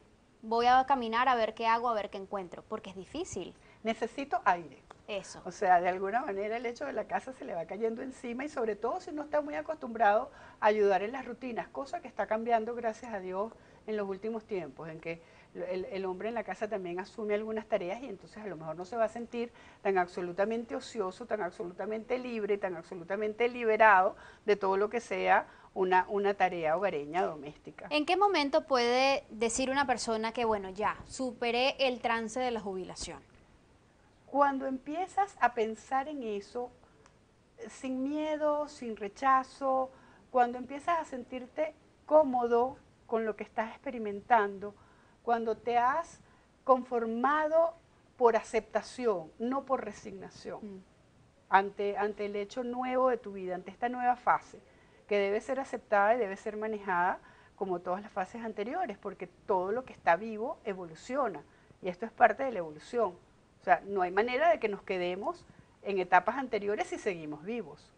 Voy a caminar a ver qué hago, a ver qué encuentro, porque es difícil. necesito aire. Eso. O sea, de alguna manera el hecho de la casa se le va cayendo encima y sobre todo si no está muy acostumbrado a ayudar en las rutinas, cosa que está cambiando gracias a Dios en los últimos tiempos, en que el hombre en la casa también asume algunas tareas y entonces a lo mejor no se va a sentir tan absolutamente ocioso, tan absolutamente libre, tan absolutamente liberado de todo lo que sea una tarea hogareña doméstica. ¿En qué momento puede decir una persona que, bueno, ya, superé el trance de la jubilación? Cuando empiezas a pensar en eso, sin miedo, sin rechazo, cuando empiezas a sentirte cómodo con lo que estás experimentando, cuando te has conformado por aceptación, no por resignación, ante el hecho nuevo de tu vida, ante esta nueva fase, que debe ser aceptada y debe ser manejada como todas las fases anteriores, porque todo lo que está vivo evoluciona, y esto es parte de la evolución. O sea, no hay manera de que nos quedemos en etapas anteriores si seguimos vivos.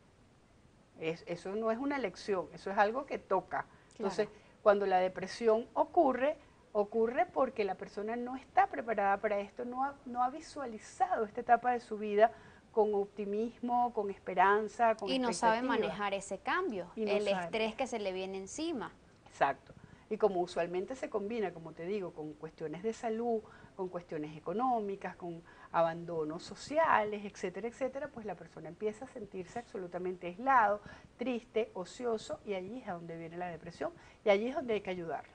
Eso no es una elección, eso es algo que toca. Entonces, Claro. cuando la depresión ocurre, ocurre porque la persona no está preparada para esto, no ha visualizado esta etapa de su vida con optimismo, con esperanza, con Y no sabe expectativa. manejar ese cambio, Y no el sabe estrés manejar. que se le viene encima. Exacto. Y como usualmente se combina, como te digo, con cuestiones de salud, con cuestiones económicas, con abandonos sociales, etcétera, etcétera, pues la persona empieza a sentirse absolutamente aislado, triste, ocioso, y allí es a donde viene la depresión, y allí es donde hay que ayudarlo.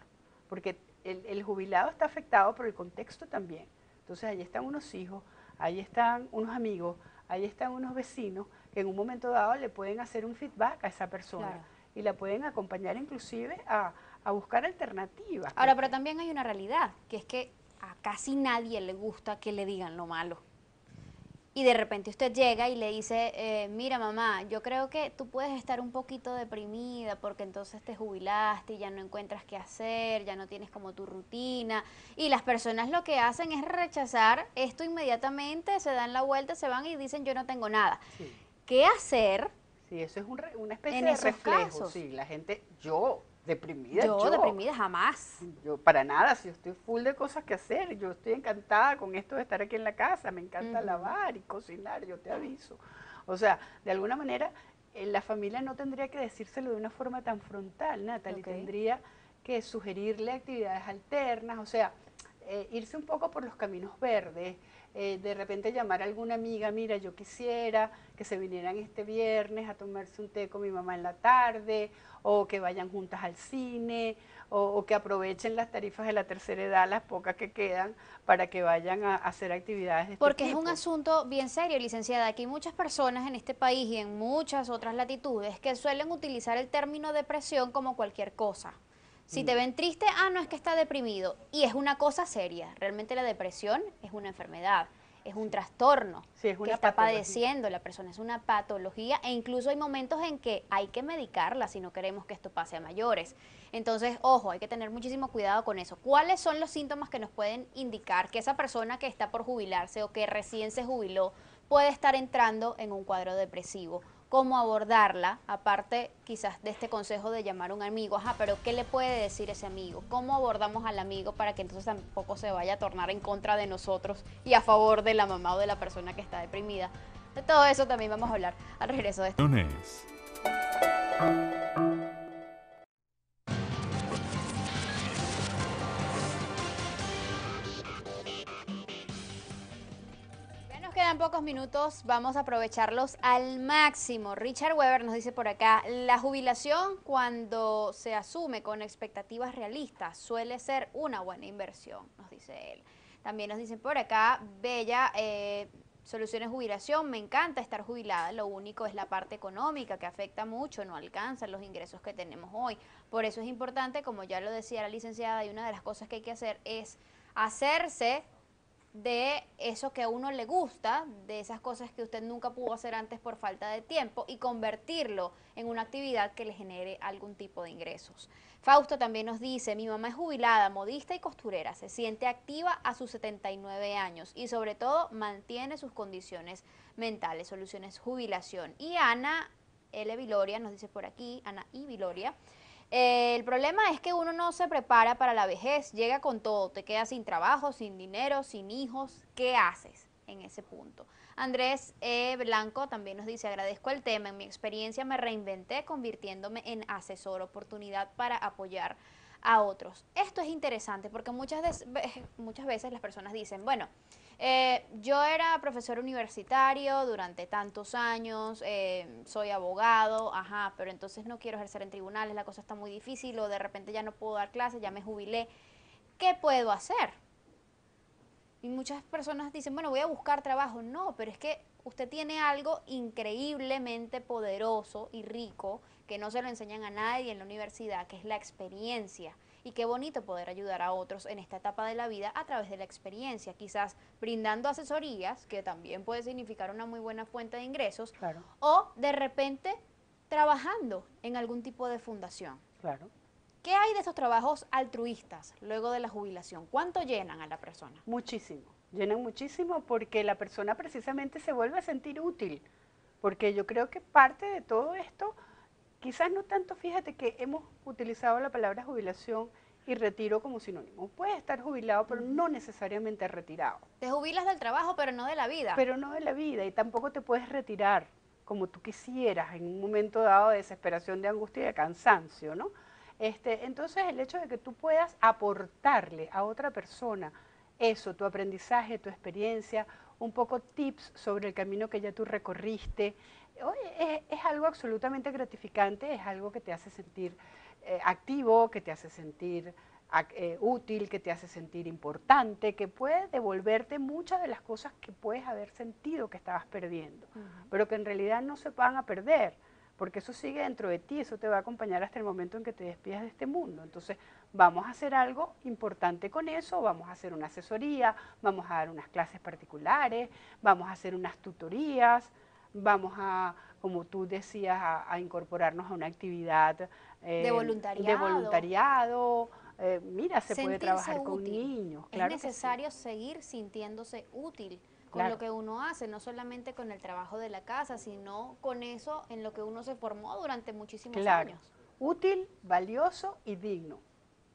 Porque el jubilado está afectado por el contexto también. Entonces allí están unos hijos, ahí están unos amigos, ahí están unos vecinos que en un momento dado le pueden hacer un feedback a esa persona. Claro. Y la pueden acompañar inclusive a buscar alternativas. Ahora, pero también hay una realidad, que es que a casi nadie le gusta que le digan lo malo. Y de repente usted llega y le dice, mira mamá, yo creo que tú puedes estar un poquito deprimida porque entonces te jubilaste y ya no encuentras qué hacer, ya no tienes como tu rutina. Y las personas lo que hacen es rechazar esto inmediatamente, se dan la vuelta, se van y dicen yo no tengo nada. Sí, ¿Qué hacer sí, eso es una especie en de esos reflejo. casos? Sí, la gente, deprimida, Yo deprimida jamás. yo para nada, si yo estoy full de cosas que hacer, yo estoy encantada con esto de estar aquí en la casa, me encanta lavar y cocinar, yo te aviso. O sea, de alguna manera, la familia no tendría que decírselo de una forma tan frontal, Natalie, Ok. tendría que sugerirle actividades alternas, o sea, irse un poco por los caminos verdes, de repente llamar a alguna amiga, mira, yo quisiera que se vinieran este viernes a tomarse un té con mi mamá en la tarde, o que vayan juntas al cine, o que aprovechen las tarifas de la tercera edad, las pocas que quedan, para que vayan a hacer actividades de este Porque es un tipo. asunto bien serio, licenciada. Aquí hay muchas personas en este país y en muchas otras latitudes que suelen utilizar el término depresión como cualquier cosa. Si te ven triste, no es que está deprimido. Y es una cosa seria. Realmente la depresión es una enfermedad, es un trastorno Sí, es que una está patología. padeciendo la persona, es una patología e incluso hay momentos en que hay que medicarla si no queremos que esto pase a mayores. Entonces, ojo, hay que tener muchísimo cuidado con eso. ¿Cuáles son los síntomas que nos pueden indicar que esa persona que está por jubilarse o que recién se jubiló puede estar entrando en un cuadro depresivo? ¿Cómo abordarla? Aparte, quizás de este consejo de llamar a un amigo, pero ¿qué le puede decir ese amigo? ¿Cómo abordamos al amigo para que entonces tampoco se vaya a tornar en contra de nosotros y a favor de la mamá o de la persona que está deprimida? De todo eso también vamos a hablar al regreso de esto. Soluciones. Ya nos quedan pocos minutos, vamos a aprovecharlos al máximo. Richard Weber nos dice por acá, la jubilación cuando se asume con expectativas realistas suele ser una buena inversión, nos dice él. También nos dicen por acá, Bella, soluciones jubilación, me encanta estar jubilada, lo único es la parte económica que afecta mucho, no alcanzan los ingresos que tenemos hoy. Por eso es importante, como ya lo decía la licenciada, y una de las cosas que hay que hacer es hacerse de eso que a uno le gusta, de esas cosas que usted nunca pudo hacer antes por falta de tiempo y convertirlo en una actividad que le genere algún tipo de ingresos. Fausto también nos dice, mi mamá es jubilada, modista y costurera, se siente activa a sus 79 años y sobre todo mantiene sus condiciones mentales, soluciones jubilación. Y Ana L. Viloria nos dice por aquí, Ana y Viloria, el problema es que uno no se prepara para la vejez, llega con todo, te quedas sin trabajo, sin dinero, sin hijos. ¿Qué haces en ese punto? Andrés Blanco también nos dice, agradezco el tema, en mi experiencia me reinventé convirtiéndome en asesor, oportunidad para apoyar a otros. Esto es interesante porque muchas veces las personas dicen, bueno, yo era profesor universitario durante tantos años, soy abogado, pero entonces no quiero ejercer en tribunales, la cosa está muy difícil o de repente ya no puedo dar clases, ya me jubilé. ¿Qué puedo hacer? Y muchas personas dicen, bueno, voy a buscar trabajo. No, pero es que usted tiene algo increíblemente poderoso y rico que no se lo enseñan a nadie en la universidad, que es la experiencia. Y qué bonito poder ayudar a otros en esta etapa de la vida a través de la experiencia, quizás brindando asesorías, que también puede significar una muy buena fuente de ingresos, Claro, o de repente trabajando en algún tipo de fundación. claro. ¿Qué hay de esos trabajos altruistas luego de la jubilación? ¿Cuánto llenan a la persona? Muchísimo, llenan muchísimo porque la persona precisamente se vuelve a sentir útil, porque yo creo que parte de todo esto, quizás no tanto, fíjate que hemos utilizado la palabra jubilación y retiro como sinónimo. Puedes estar jubilado, pero no necesariamente retirado. Te jubilas del trabajo, pero no de la vida. Pero no de la vida, y tampoco te puedes retirar como tú quisieras en un momento dado de desesperación, de angustia y de cansancio, ¿no? Entonces el hecho de que tú puedas aportarle a otra persona eso, tu aprendizaje, tu experiencia, un poco tips sobre el camino que ya tú recorriste, oye, es algo absolutamente gratificante, es algo que te hace sentir activo, que te hace sentir útil, que te hace sentir importante, que puede devolverte muchas de las cosas que puedes haber sentido que estabas perdiendo, pero que en realidad no se van a perder, porque eso sigue dentro de ti, eso te va a acompañar hasta el momento en que te despidas de este mundo. Entonces, vamos a hacer algo importante con eso, vamos a hacer una asesoría, vamos a dar unas clases particulares, vamos a hacer unas tutorías, vamos a, como tú decías, a incorporarnos a una actividad de voluntariado. Mira, se puede trabajar con útil. niños. Es necesario seguir sintiéndose útil con lo que uno hace, no solamente con el trabajo de la casa, sino con eso en lo que uno se formó durante muchísimos años. Útil, valioso y digno,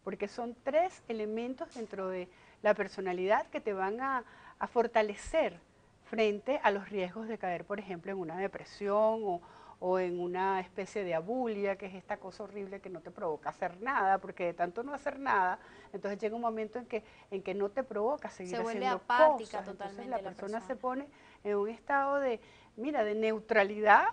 porque son 3 elementos dentro de la personalidad que te van a fortalecer frente a los riesgos de caer, por ejemplo, en una depresión o en una especie de abulia, que es esta cosa horrible que no te provoca hacer nada, porque de tanto no hacer nada, entonces llega un momento en que no te provoca seguir haciendo cosas. Se vuelve apática totalmente. Entonces la persona se pone en un estado de neutralidad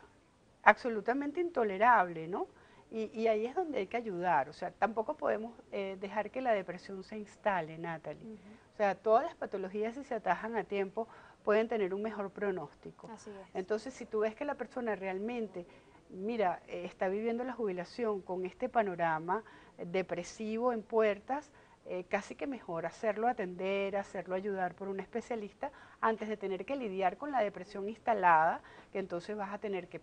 absolutamente intolerable, ¿no? Y ahí es donde hay que ayudar, o sea, tampoco podemos dejar que la depresión se instale, Natalie. O sea, todas las patologías, si se atajan a tiempo, pueden tener un mejor pronóstico. Así es. Entonces, si tú ves que la persona realmente, mira, está viviendo la jubilación con este panorama depresivo en puertas, casi que mejor hacerlo atender, hacerlo ayudar por un especialista antes de tener que lidiar con la depresión instalada, que entonces vas a tener que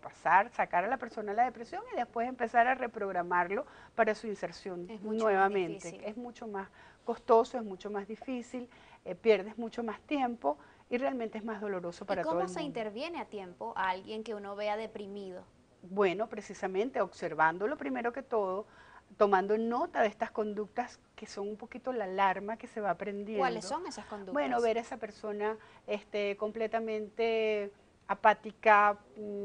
sacar a la persona de la depresión y después empezar a reprogramarlo para su inserción nuevamente. Es mucho más costoso, es mucho más difícil, pierdes mucho más tiempo y realmente es más doloroso para todo el mundo. ¿Y cómo se interviene a tiempo a alguien que uno vea deprimido? Bueno, precisamente observándolo primero que todo, tomando nota de estas conductas que son un poquito la alarma que se va aprendiendo. ¿Cuáles son esas conductas? Bueno, ver a esa persona completamente apática,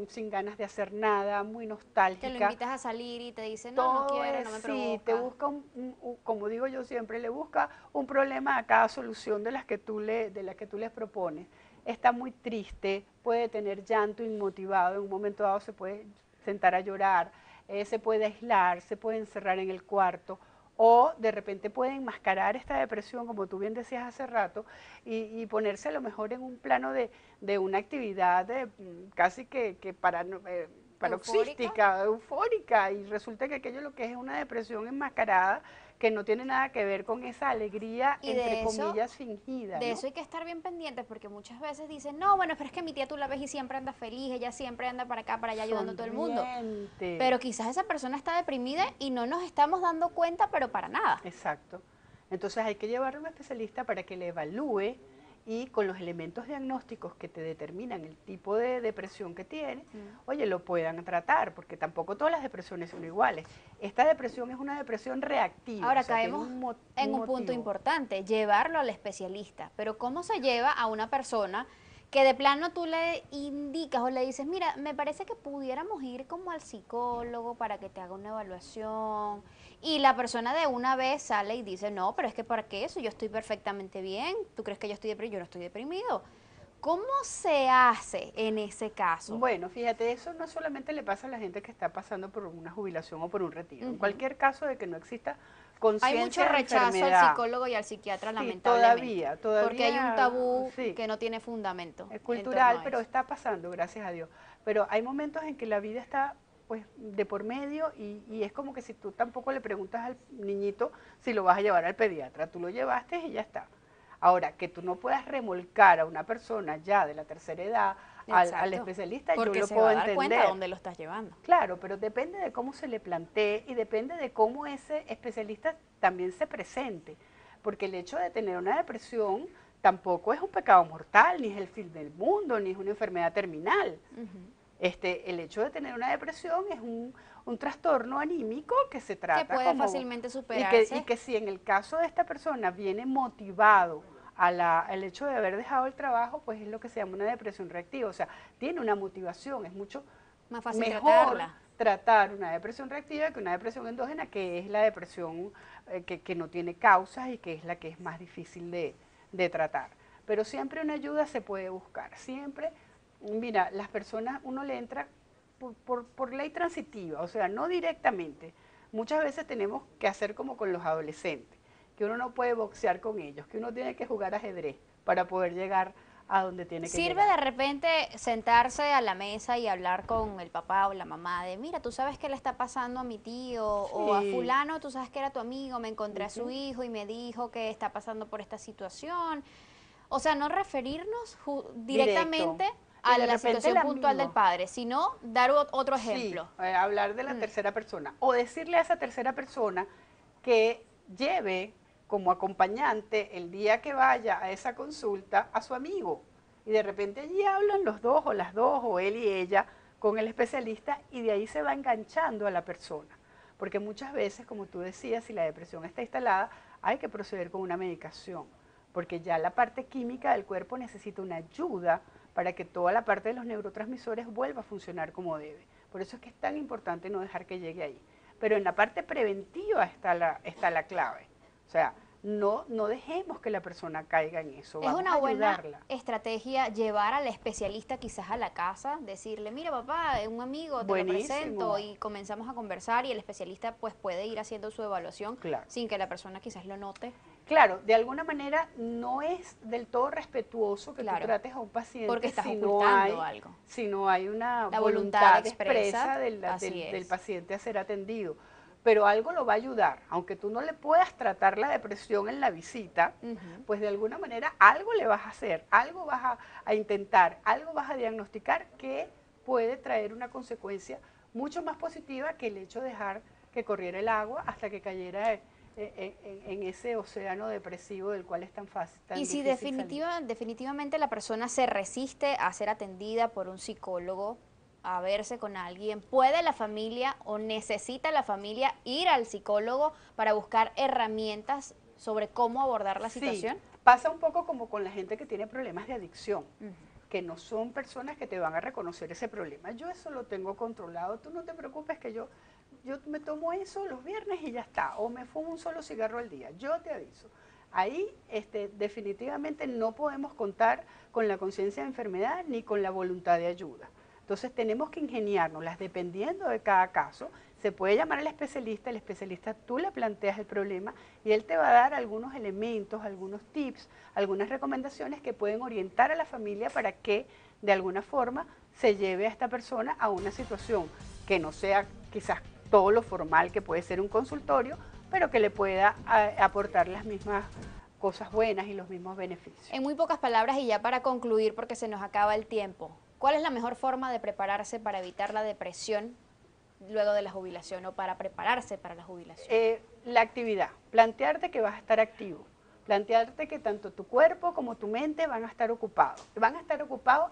sin ganas de hacer nada, muy nostálgica. Te lo invitas a salir y te dice, no, no quiero, no me provoca. Sí, te busca, como digo yo siempre, le busca un problema a cada solución de las que tú les propones. Está muy triste, puede tener llanto inmotivado, en un momento dado se puede sentar a llorar, se puede aislar, se puede encerrar en el cuarto, o de repente puede enmascarar esta depresión, como tú bien decías hace rato, y ponerse a lo mejor en un plano de una actividad casi que paroxística, eufórica, y resulta que aquello lo que es una depresión enmascarada, que no tiene nada que ver con esa alegría, entre comillas, fingida. De eso hay que estar bien pendientes, porque muchas veces dicen, no, bueno, pero es que mi tía tú la ves y siempre anda feliz, ella siempre anda para acá, para allá, ayudando a todo el mundo. Pero quizás esa persona está deprimida y no nos estamos dando cuenta, pero para nada. Exacto. Entonces hay que llevar a un especialista para que le evalúe y con los elementos diagnósticos que te determinan el tipo de depresión que tiene, oye, lo puedan tratar, porque tampoco todas las depresiones son iguales. Esta depresión es una depresión reactiva. Ahora caemos en un punto importante, llevarlo al especialista. Pero ¿cómo se lleva a una persona que de plano tú le indicas o le dices, mira, me parece que pudiéramos ir como al psicólogo para que te haga una evaluación, y la persona de una vez sale y dice, no, pero es que ¿para qué eso? Yo estoy perfectamente bien, ¿tú crees que yo estoy deprimido? Yo no estoy deprimido. ¿Cómo se hace en ese caso? Bueno, fíjate, eso no solamente le pasa a la gente que está pasando por una jubilación o por un retiro. En cualquier caso de que no exista conciencia hay mucho rechazo al psicólogo y al psiquiatra, lamentablemente. Todavía. Porque hay un tabú que no tiene fundamento. Es cultural, pero está pasando, gracias a Dios. Pero hay momentos en que la vida está pues de por medio y es como que si tú tampoco le preguntas al niñito si lo vas a llevar al pediatra, tú lo llevaste y ya está. Ahora, que tú no puedas remolcar a una persona ya de la tercera edad al especialista, porque yo lo puedo entender. Porque se va a dar cuenta dónde lo estás llevando. Claro, pero depende de cómo se le plantee y depende de cómo ese especialista también se presente. Porque el hecho de tener una depresión tampoco es un pecado mortal, ni es el fin del mundo, ni es una enfermedad terminal. El hecho de tener una depresión es un trastorno anímico que se trata que puede como, fácilmente superarse. y que si en el caso de esta persona viene motivado al hecho de haber dejado el trabajo, pues es lo que se llama una depresión reactiva, o sea, tiene una motivación, es mucho Más fácil mejor tratarla. tratar una depresión reactiva que una depresión endógena, que es la depresión que no tiene causas y que es la que es más difícil de tratar. Pero siempre una ayuda se puede buscar, siempre, mira, las personas, uno le entra por ley transitiva, o sea, no directamente. Muchas veces tenemos que hacer como con los adolescentes, que uno no puede boxear con ellos, que uno tiene que jugar ajedrez para poder llegar a donde tiene que ¿Sirve llegar. de repente sentarse a la mesa y hablar con el papá o la mamá de, mira, tú sabes qué le está pasando a mi tío o a Sí. fulano, tú sabes que era tu amigo, me encontré a su hijo y me dijo que está pasando por esta situación? O sea, no referirnos Directo. directamente Y a de la repente el situación puntual del amigo. padre, sino dar otro Sí, ejemplo. hablar de la tercera persona. O decirle a esa tercera persona que lleve como acompañante el día que vaya a esa consulta a su amigo. Y de repente allí hablan los dos o las dos, o él y ella, con el especialista, y de ahí se va enganchando a la persona. Porque muchas veces, como tú decías, si la depresión está instalada, hay que proceder con una medicación, porque ya la parte química del cuerpo necesita una ayuda para que toda la parte de los neurotransmisores vuelva a funcionar como debe. Por eso es que es tan importante no dejar que llegue ahí. Pero en la parte preventiva está la clave. O sea, no dejemos que la persona caiga en eso, Es vamos una a buena ayudarla. estrategia llevar al especialista quizás a la casa, decirle, mira papá, un amigo, te lo presento Buenísimo, y comenzamos a conversar y el especialista pues puede ir haciendo su evaluación claro. sin que la persona quizás lo note. Claro, de alguna manera no es del todo respetuoso que tú Claro, trates a un paciente porque estás ocultando algo. si no hay una La voluntad voluntad expresa, expresa así del es. paciente a ser atendido. Pero algo lo va a ayudar, aunque tú no le puedas tratar la depresión en la visita, pues de alguna manera algo le vas a hacer, algo vas a intentar, algo vas a diagnosticar que puede traer una consecuencia mucho más positiva que el hecho de dejar que corriera el agua hasta que cayera en ese océano depresivo del cual es tan fácil, tan Y si difícil salir. definitivamente la persona se resiste a ser atendida por un psicólogo, a verse con alguien, ¿puede la familia o necesita la familia ir al psicólogo para buscar herramientas sobre cómo abordar la Sí, situación? pasa un poco como con la gente que tiene problemas de adicción, que no son personas que te van a reconocer ese problema. Yo eso lo tengo controlado, tú no te preocupes que yo me tomo eso los viernes y ya está, o me fumo un solo cigarro al día, yo te aviso. Ahí definitivamente no podemos contar con la conciencia de enfermedad ni con la voluntad de ayuda. Entonces tenemos que ingeniárnoslas dependiendo de cada caso. Se puede llamar al especialista, el especialista tú le planteas el problema y él te va a dar algunos elementos, algunos tips, algunas recomendaciones que pueden orientar a la familia para que de alguna forma se lleve a esta persona a una situación que no sea quizás todo lo formal que puede ser un consultorio, pero que le pueda aportar las mismas cosas buenas y los mismos beneficios. En muy pocas palabras y ya para concluir porque se nos acaba el tiempo, ¿cuál es la mejor forma de prepararse para evitar la depresión luego de la jubilación o para prepararse para la jubilación? La actividad, plantearte que vas a estar activo, plantearte que tanto tu cuerpo como tu mente van a estar ocupados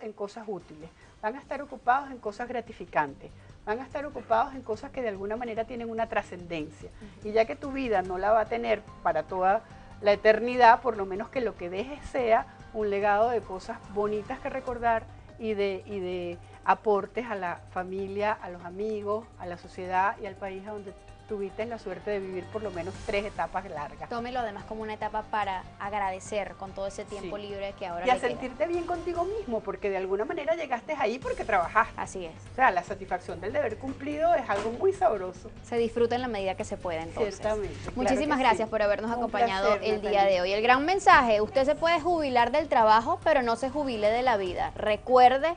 en cosas útiles, van a estar ocupados en cosas gratificantes, van a estar ocupados en cosas que de alguna manera tienen una trascendencia. Y ya que tu vida no la va a tener para toda la eternidad, por lo menos que lo que dejes sea un legado de cosas bonitas que recordar y de aportes a la familia, a los amigos, a la sociedad y al país a donde tuviste la suerte de vivir por lo menos 3 etapas largas. Tómelo además como una etapa para agradecer con todo ese tiempo libre que ahora y a le queda. sentirte bien contigo mismo, porque de alguna manera llegaste ahí porque trabajaste. Así es. O sea, la satisfacción del deber cumplido es algo muy sabroso. Se disfruta en la medida que se pueda entonces. Ciertamente. Muchísimas gracias por habernos acompañado placer, el día Natalie. de hoy. El gran mensaje, usted se puede jubilar del trabajo, pero no se jubile de la vida. Recuerde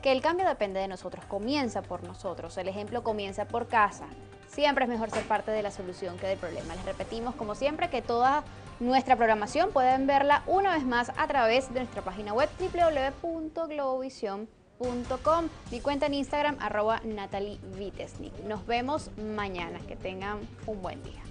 que el cambio depende de nosotros, comienza por nosotros, el ejemplo comienza por casa. Siempre es mejor ser parte de la solución que del problema. Les repetimos, como siempre, que toda nuestra programación pueden verla una vez más a través de nuestra página web www.globovision.com. Mi cuenta en Instagram, @NatalieVitesnik. Nos vemos mañana. Que tengan un buen día.